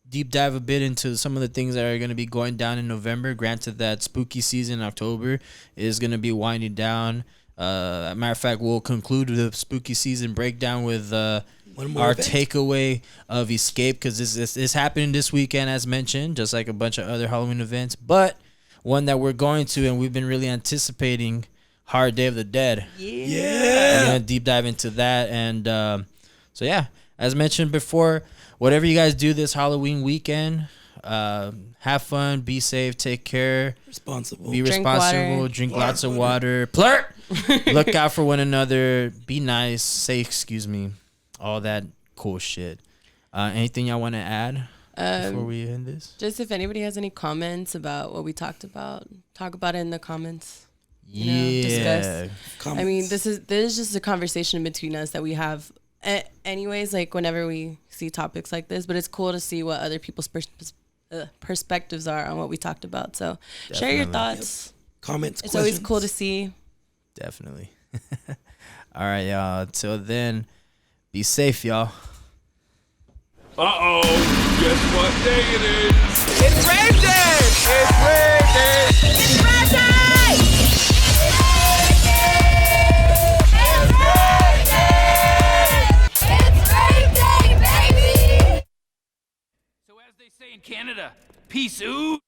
deep dive a bit into some of the things that are gonna be going down in November. Granted that spooky season in October is gonna be winding down. Matter of fact, we'll conclude the spooky season breakdown with our event. takeaway of Escape, because this is happening this weekend, as mentioned, just like a bunch of other Halloween events. But one that we're going to, and we've been really anticipating, Hard Day of the Dead. Yeah. We're gonna deep dive into that, and so yeah, as mentioned before, whatever you guys do this Halloween weekend, have fun, be safe, take care, Responsible. be Drink responsible, water. drink lots of water, plurt, look out for one another, be nice, say excuse me, all that cool shit. Anything y'all want to add before we end this? Just if anybody has any comments about what we talked about, talk about it in the comments. Discuss. Comments. I mean, this is just a conversation between us that we have anyways, like whenever we see topics like this, but it's cool to see what other people's perspectives are on what we talked about. So share your thoughts. Comments, It's questions. always cool to see. Definitely. All right, y'all. Until then, be safe, y'all. Uh-oh. Guess what day it is? It's Rave Day! It's Rave Day! It's Rave Day! It's Rave Day, baby! So as they say in Canada, peace out.